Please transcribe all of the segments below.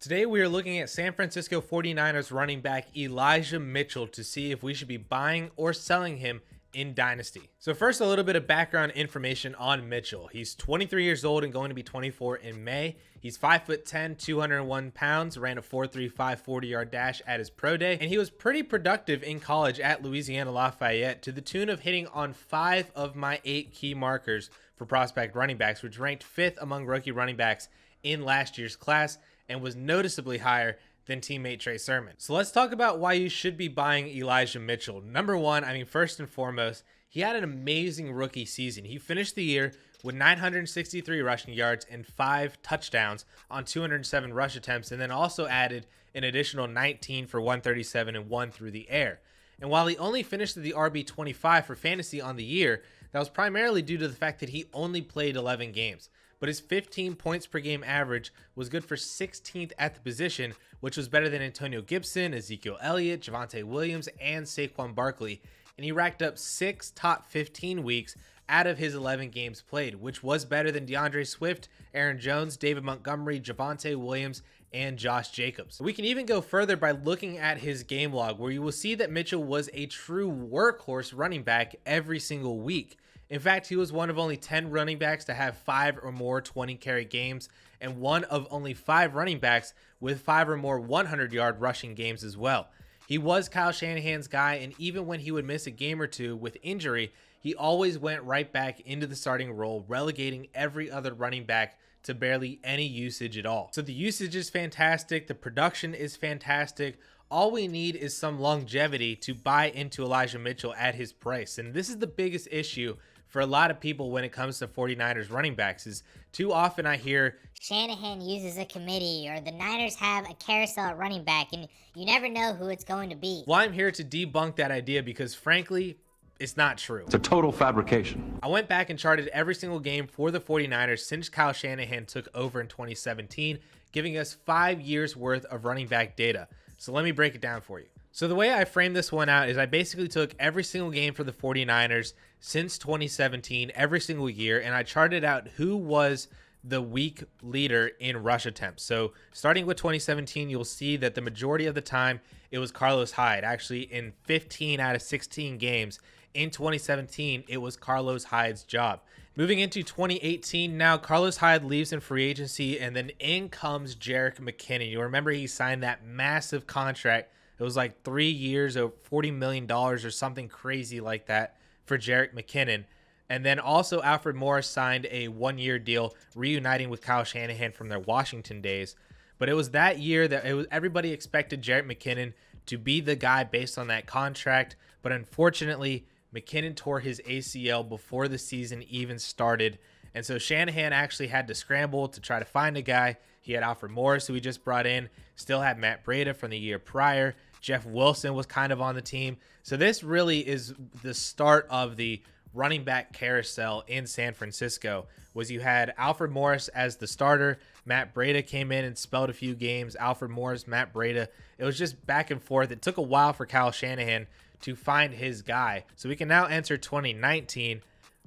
Today we are looking at San Francisco 49ers running back Elijah Mitchell to see if we should be buying or selling him in Dynasty. So first, a little bit of background information on Mitchell. He's 23 years old and going to be 24 in May. He's 5'10", 201 pounds, ran a 4.35 40-yard dash at his pro day, and he was pretty productive in college at Louisiana Lafayette to the tune of hitting on 5 of my 8 key markers for prospect running backs, which ranked 5th among rookie running backs in last year's class and was noticeably higher than teammate Trey Sermon. So let's talk about why you should be buying Elijah Mitchell. Number one, first and foremost, he had an amazing rookie season. He finished the year with 963 rushing yards and 5 touchdowns on 207 rush attempts, and then also added an additional 19 for 137 and 1 through the air. And while he only finished at the RB25 for fantasy on the year, that was primarily due to the fact that he only played 11 games. But his 15 points per game average was good for 16th at the position, which was better than Antonio Gibson, Ezekiel Elliott, Javonte Williams, and Saquon Barkley. And he racked up 6 top 15 weeks out of his 11 games played, which was better than DeAndre Swift, Aaron Jones, David Montgomery, Javonte Williams, and Josh Jacobs. We can even go further by looking at his game log, where you will see that Mitchell was a true workhorse running back every single week. In fact, he was one of only 10 running backs to have 5 or more 20-carry games, and one of only 5 running backs with 5 or more 100-yard rushing games as well. He was Kyle Shanahan's guy, and even when he would miss a game or two with injury, he always went right back into the starting role, relegating every other running back to barely any usage at all. So the usage is fantastic. The production is fantastic. All we need is some longevity to buy into Elijah Mitchell at his price. And this is the biggest issue for a lot of people when it comes to 49ers running backs. Is too often I hear Shanahan uses a committee, or the Niners have a carousel at running back, and you never know who it's going to be. Well, I'm here to debunk that idea because frankly, it's not true. It's a total fabrication. I went back and charted every single game for the 49ers since Kyle Shanahan took over in 2017, giving us 5 years worth of running back data. So let me break it down for you. So the way I framed this one out is I basically took every single game for the 49ers since 2017, every single year, and I charted out who was the week leader in rush attempts. So starting with 2017, you'll see that the majority of the time it was Carlos Hyde. Actually, in 15 out of 16 games in 2017, it was Carlos Hyde's job. Moving into 2018, now Carlos Hyde leaves in free agency, and then in comes Jerick McKinnon. You remember he signed that massive contract. It was like 3 years of $40 million or something crazy like that for Jerick McKinnon. And then also Alfred Morris signed a 1-year deal, reuniting with Kyle Shanahan from their Washington days. But it was that year that everybody expected Jerick McKinnon to be the guy based on that contract. But unfortunately, McKinnon tore his ACL before the season even started. And so Shanahan actually had to scramble to try to find a guy. He had Alfred Morris, who he just brought in, still had Matt Breida from the year prior. Jeff Wilson was kind of on the team. So this really is the start of the running back carousel in San Francisco. Was you had Alfred Morris as the starter. Matt Breida came in and spelled a few games. Alfred Morris, Matt Breida. It was just back and forth. It took a while for Kyle Shanahan to find his guy. So we can now enter 2019.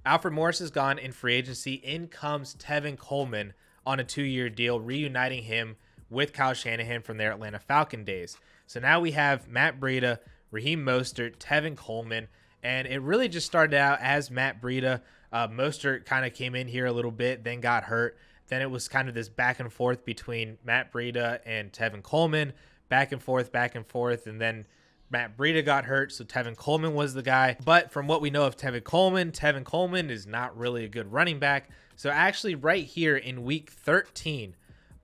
Alfred Morris is gone in free agency. In comes Tevin Coleman on a 2-year deal, reuniting him with Kyle Shanahan from their Atlanta Falcon days. So now we have Matt Breida, Raheem Mostert, Tevin Coleman, and it really just started out as Matt Breida. Mostert kind of came in here a little bit, then got hurt. Then it was kind of this back and forth between Matt Breida and Tevin Coleman, back and forth, and then Matt Breida got hurt, so Tevin Coleman was the guy. But from what we know of Tevin Coleman is not really a good running back. So actually right here in week 13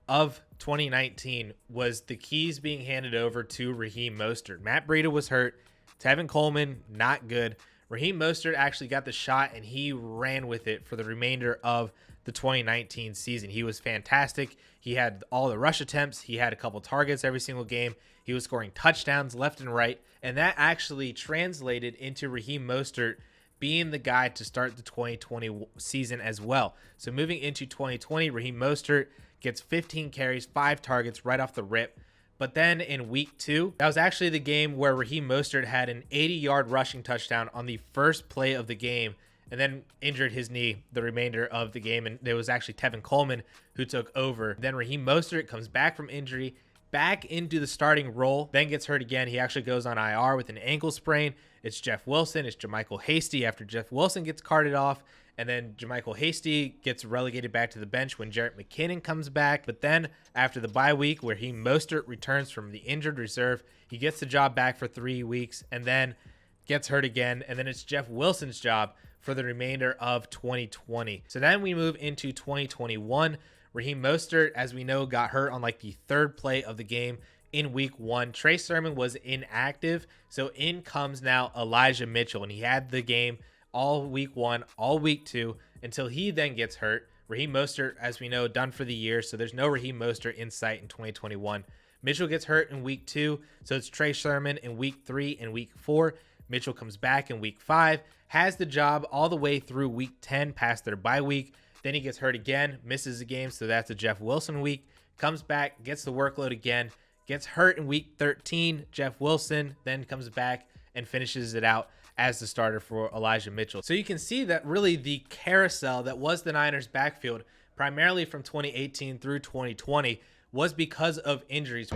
of 2019 was the keys being handed over to Raheem Mostert. Matt Breida was hurt. Tevin Coleman, not good. Raheem Mostert actually got the shot, and he ran with it for the remainder of the 2019 season. He was fantastic. He had all the rush attempts. He had a couple targets every single game. He was scoring touchdowns left and right, and that actually translated into Raheem Mostert being the guy to start the 2020 season as well. So moving into 2020, Raheem Mostert gets 15 carries, 5 targets right off the rip. But then in week 2, that was actually the game where Raheem Mostert had an 80-yard rushing touchdown on the first play of the game and then injured his knee the remainder of the game. And there was actually Tevin Coleman who took over. Then Raheem Mostert comes back from injury, back into the starting role, then gets hurt again. He actually goes on IR with an ankle sprain. It's Jeff Wilson. It's JaMychal Hasty after Jeff Wilson gets carted off. And then JaMychal Hasty gets relegated back to the bench when Jerick McKinnon comes back. But then after the bye week where Raheem Mostert returns from the injured reserve, he gets the job back for 3 weeks and then gets hurt again. And then it's Jeff Wilson's job for the remainder of 2020. So then we move into 2021. Raheem Mostert, as we know, got hurt on like the third play of the game in week 1. Trey Sermon was inactive. So in comes now Elijah Mitchell, and he had the game all week 1, all week 2, until he then gets hurt. Raheem Mostert, as we know, done for the year. So there's no Raheem Mostert in sight in 2021. Mitchell gets hurt in week 2. So it's Trey Sermon in week 3 and week 4. Mitchell comes back in week 5, has the job all the way through week 10 past their bye week. Then he gets hurt again, misses the game, so that's a Jeff Wilson week. Comes back, gets the workload again, gets hurt in week 13. Jeff Wilson then comes back and finishes it out as the starter for Elijah Mitchell. So you can see that really the carousel that was the Niners backfield, primarily from 2018 through 2020, was because of injuries.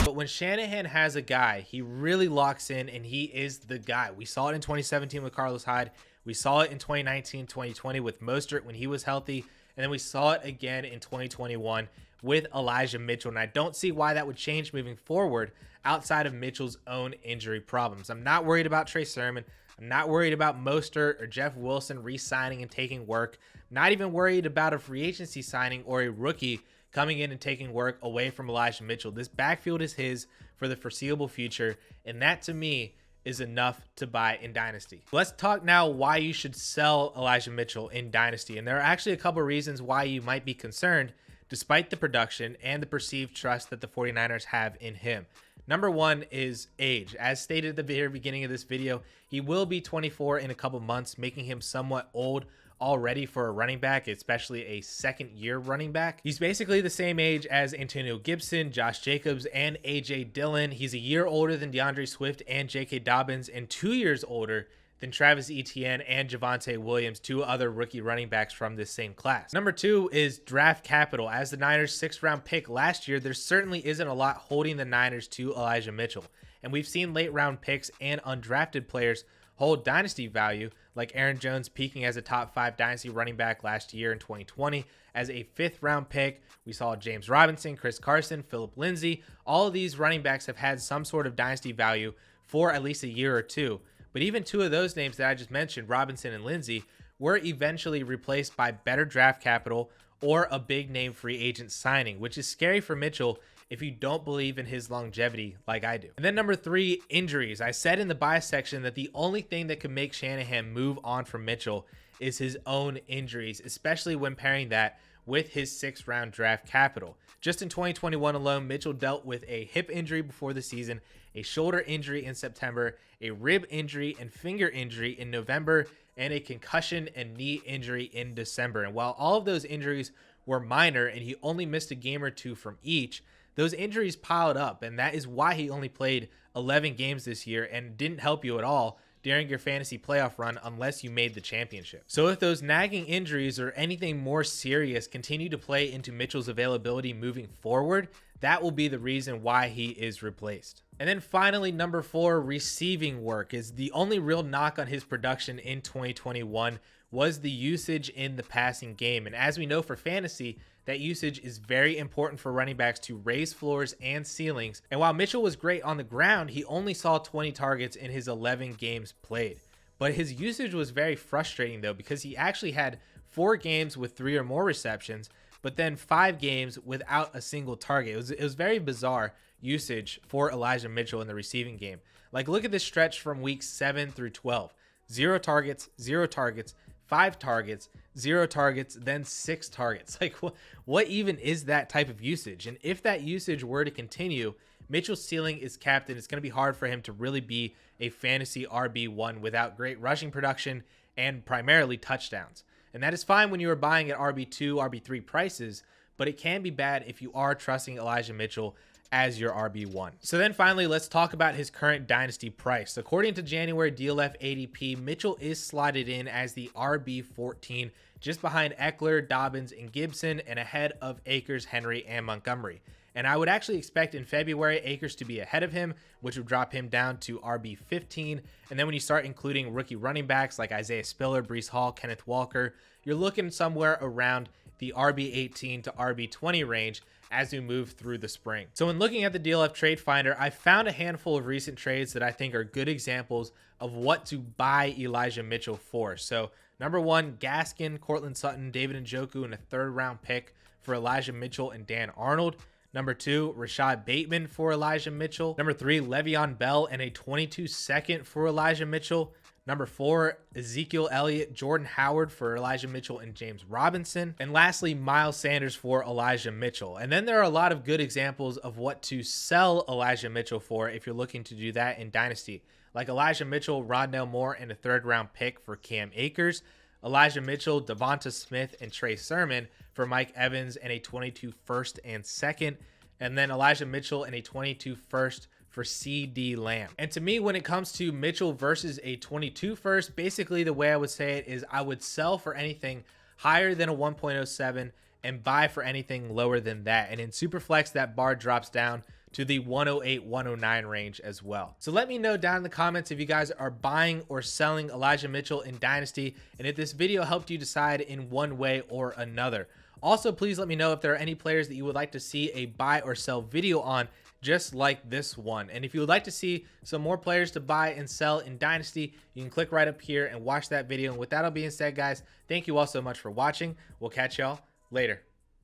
But when Shanahan has a guy, he really locks in and he is the guy. We saw it in 2017 with Carlos Hyde. We saw it in 2019, 2020 with Mostert when he was healthy. And then we saw it again in 2021 with Elijah Mitchell. And I don't see why that would change moving forward outside of Mitchell's own injury problems. I'm not worried about Trey Sermon. I'm not worried about Mostert or Jeff Wilson re-signing and taking work. Not even worried about a free agency signing or a rookie coming in and taking work away from Elijah Mitchell. This backfield is his for the foreseeable future. And that to me is enough to buy in Dynasty. Let's talk now why you should sell Elijah Mitchell in Dynasty. And there are actually a couple reasons why you might be concerned despite the production and the perceived trust that the 49ers have in him. Number one is age. As stated at the very beginning of this video, he will be 24 in a couple months, making him somewhat old already for a running back, especially a second-year running back. He's basically the same age as Antonio Gibson, Josh Jacobs, and A.J. Dillon. He's a year older than DeAndre Swift and J.K. Dobbins, and 2 years older than Travis Etienne and Javonte Williams, 2 other rookie running backs from this same class. Number 2 is draft capital. As the Niners' 6th-round pick last year, there certainly isn't a lot holding the Niners to Elijah Mitchell. And we've seen late-round picks and undrafted players hold dynasty value, like Aaron Jones peaking as a top 5 dynasty running back last year in 2020 as a 5th-round pick. We saw James Robinson, Chris Carson, Phillip Lindsay. All of these running backs have had some sort of dynasty value for at least a year or two. But even 2 of those names that I just mentioned, Robinson and Lindsay, were eventually replaced by better draft capital or a big name free agent signing, which is scary for Mitchell if you don't believe in his longevity like I do. And then number 3, injuries. I said in the bias section that the only thing that could make Shanahan move on from Mitchell is his own injuries, especially when pairing that with his 6th-round draft capital. Just in 2021 alone, Mitchell dealt with a hip injury before the season, a shoulder injury in September, a rib injury and finger injury in November, and a concussion and knee injury in December. And while all of those injuries were minor and he only missed a game or 2 from each, those injuries piled up, and that is why he only played 11 games this year and didn't help you at all during your fantasy playoff run unless you made the championship. So if those nagging injuries or anything more serious continue to play into Mitchell's availability moving forward, that will be the reason why he is replaced. And then finally, number 4, receiving work. Is the only real knock on his production in 2021 was the usage in the passing game. And as we know for fantasy, that usage is very important for running backs to raise floors and ceilings. And while Mitchell was great on the ground, he only saw 20 targets in his 11 games played. But his usage was very frustrating though, because he actually had 4 games with 3 or more receptions, but then 5 games without a single target. It was very bizarre usage for Elijah Mitchell in the receiving game. Like, look at this stretch from weeks 7 through 12. 0 targets, 0 targets, 5 targets, 0 targets, then 6 targets. Like, what even is that type of usage? And if that usage were to continue, Mitchell's ceiling is capped, and it's going to be hard for him to really be a fantasy RB1 without great rushing production and primarily touchdowns. And that is fine when you are buying at RB2, RB3 prices, but it can be bad if you are trusting Elijah Mitchell as your RB1. So then finally, let's talk about his current dynasty price. According to January DLF ADP, Mitchell is slotted in as the RB14, just behind Eckler, Dobbins, and Gibson, and ahead of Akers, Henry, and Montgomery. And I would actually expect in February Akers to be ahead of him, which would drop him down to RB15. And then when you start including rookie running backs like Isaiah Spiller, Breece Hall, Kenneth Walker, you're looking somewhere around the RB18 to RB20 range as we move through the spring. So when looking at the DLF Trade Finder, I found a handful of recent trades that I think are good examples of what to buy Elijah Mitchell for. So number one, Gaskin, Cortland Sutton, David Njoku, and a 3rd round pick for Elijah Mitchell and Dan Arnold. Number 2, Rashad Bateman for Elijah Mitchell. Number 3, Le'Veon Bell and a 22 second for Elijah Mitchell. Number 4, Ezekiel Elliott, Jordan Howard for Elijah Mitchell and James Robinson. And lastly, Miles Sanders for Elijah Mitchell. And then there are a lot of good examples of what to sell Elijah Mitchell for if you're looking to do that in Dynasty. Like Elijah Mitchell, Rondale Moore, and a 3rd round pick for Cam Akers. Elijah Mitchell, Devonta Smith, and Trey Sermon for Mike Evans and a 22 first and 2nd. And then Elijah Mitchell and a 22 first for CD Lamb. And to me, when it comes to Mitchell versus a 22 first, basically the way I would say it is I would sell for anything higher than a 1.07 and buy for anything lower than that. And in Superflex, that bar drops down to the 108, 109 range as well. So let me know down in the comments if you guys are buying or selling Elijah Mitchell in Dynasty, and if this video helped you decide in one way or another. Also, please let me know if there are any players that you would like to see a buy or sell video on, just like this one. And if you would like to see some more players to buy and sell in Dynasty, you can click right up here and watch that video. And with that all being said, guys, thank you all so much for watching. We'll catch y'all later.